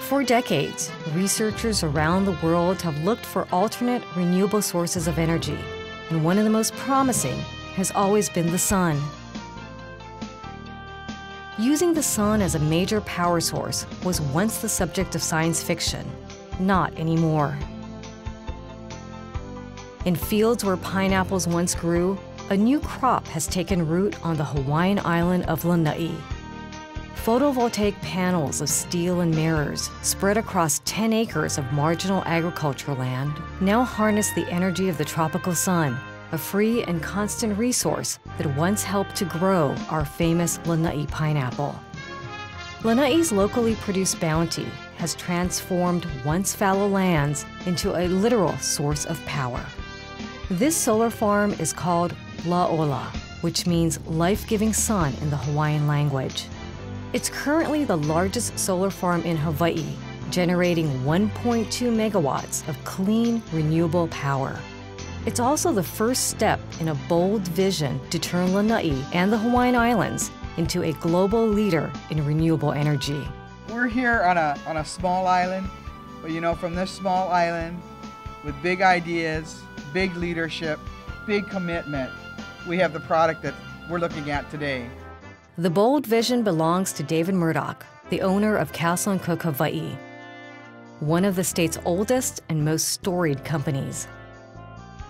For decades, researchers around the world have looked for alternate, renewable sources of energy, and one of the most promising has always been the sun. Using the sun as a major power source was once the subject of science fiction, not anymore. In fields where pineapples once grew, a new crop has taken root on the Hawaiian island of Lanai. Photovoltaic panels of steel and mirrors spread across 10 acres of marginal agricultural land now harness the energy of the tropical sun, a free and constant resource that once helped to grow our famous Lanai pineapple. Lanai's locally produced bounty has transformed once fallow lands into a literal source of power. This solar farm is called La'ola, which means life-giving sun in the Hawaiian language. It's currently the largest solar farm in Hawaii, generating 1.2 megawatts of clean, renewable power. It's also the first step in a bold vision to turn Lanai and the Hawaiian Islands into a global leader in renewable energy. We're here on a small island, but from this small island, with big ideas, big leadership, big commitment, we have the product that we're looking at today. The bold vision belongs to David Murdoch, the owner of Castle & Cooke Hawaii, one of the state's oldest and most storied companies.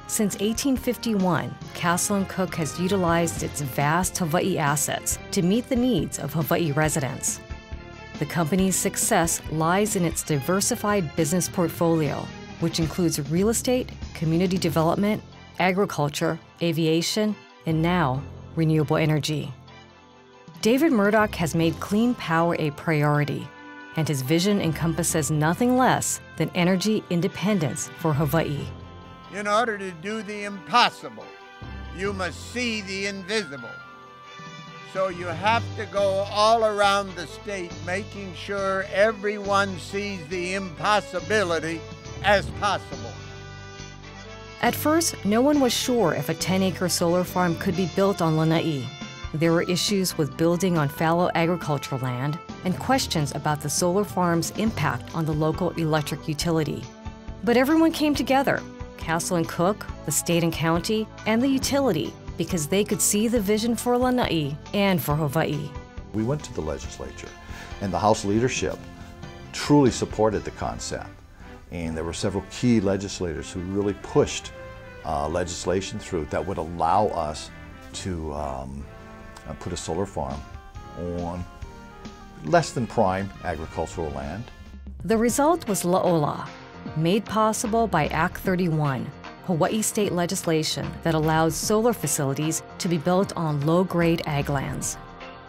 Since 1851, Castle & Cooke has utilized its vast Hawaii assets to meet the needs of Hawaii residents. The company's success lies in its diversified business portfolio, which includes real estate, community development, agriculture, aviation, and now, renewable energy. David Murdoch has made clean power a priority, and his vision encompasses nothing less than energy independence for Hawaii. In order to do the impossible, you must see the invisible. So you have to go all around the state making sure everyone sees the impossibility as possible. At first, no one was sure if a 10-acre solar farm could be built on Lanai. There were issues with building on fallow agricultural land and questions about the solar farm's impact on the local electric utility. But everyone came together, Castle & Cooke, the state and county, and the utility, because they could see the vision for Lanai and for Hawaii. We went to the legislature, and the House leadership truly supported the concept. And there were several key legislators who really pushed legislation through that would allow us to put a solar farm on less than prime agricultural land. The result was La'ola, made possible by Act 31, Hawaii state legislation that allows solar facilities to be built on low-grade ag lands.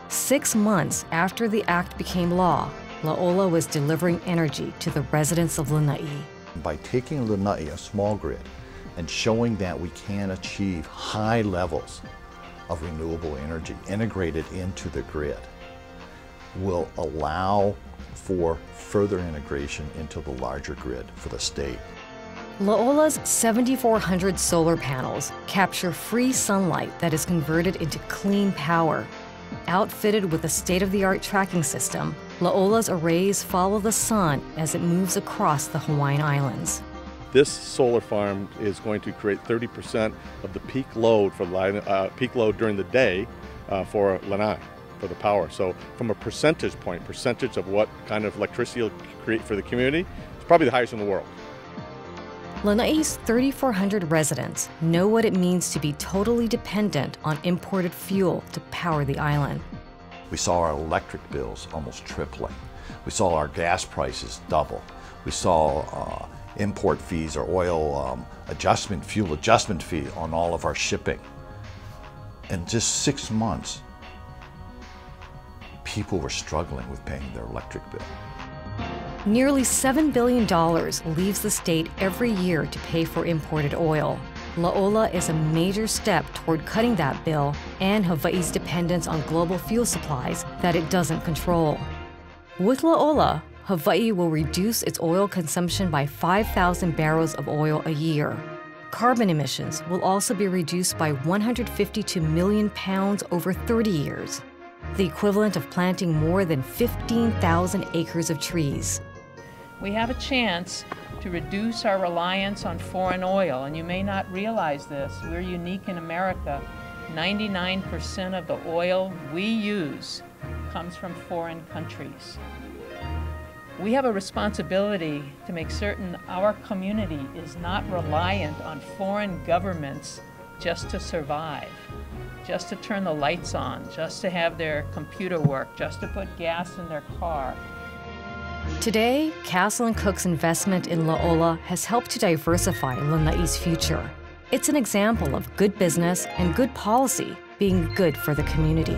6 months after the act became law, La'ola was delivering energy to the residents of Lanai. By taking Lanai, a small grid, and showing that we can achieve high levels of renewable energy integrated into the grid, will allow for further integration into the larger grid for the state. La'ola's 7,400 solar panels capture free sunlight that is converted into clean power. Outfitted with a state-of-the-art tracking system, La'ola's arrays follow the sun as it moves across the Hawaiian Islands. This solar farm is going to create 30% of the peak load for peak load during the day for Lanai, for the power. So from a percentage of what kind of electricity you'll create for the community, it's probably the highest in the world. Lanai's 3,400 residents know what it means to be totally dependent on imported fuel to power the island. We saw our electric bills almost tripling. We saw our gas prices double. We saw import fees or oil fuel adjustment fee on all of our shipping. In just 6 months, people were struggling with paying their electric bill. Nearly $7 billion leaves the state every year to pay for imported oil. La'ola is a major step toward cutting that bill and Hawaii's dependence on global fuel supplies that it doesn't control. With La'ola, Hawaii will reduce its oil consumption by 5,000 barrels of oil a year. Carbon emissions will also be reduced by 152 million pounds over 30 years, the equivalent of planting more than 15,000 acres of trees. We have a chance to reduce our reliance on foreign oil, and you may not realize this. We're unique in America. 99% of the oil we use comes from foreign countries. We have a responsibility to make certain our community is not reliant on foreign governments just to survive, just to turn the lights on, just to have their computer work, just to put gas in their car. Today, Castle & Cook's investment in La'ola has helped to diversify Lanai's future. It's an example of good business and good policy being good for the community.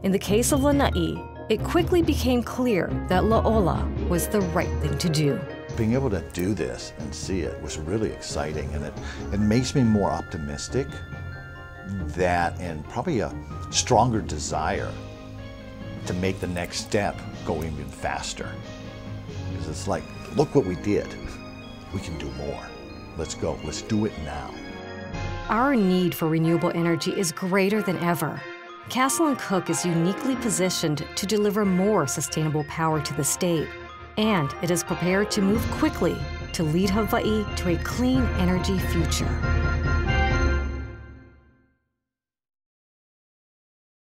In the case of Lanai, it quickly became clear that La'ola was the right thing to do. Being able to do this and see it was really exciting, and it makes me more optimistic that, and probably a stronger desire to make the next step go even faster. Because it's like, look what we did. We can do more. Let's go. Let's do it now. Our need for renewable energy is greater than ever. Castle & Cook is uniquely positioned to deliver more sustainable power to the state, and it is prepared to move quickly to lead Hawaii to a clean energy future.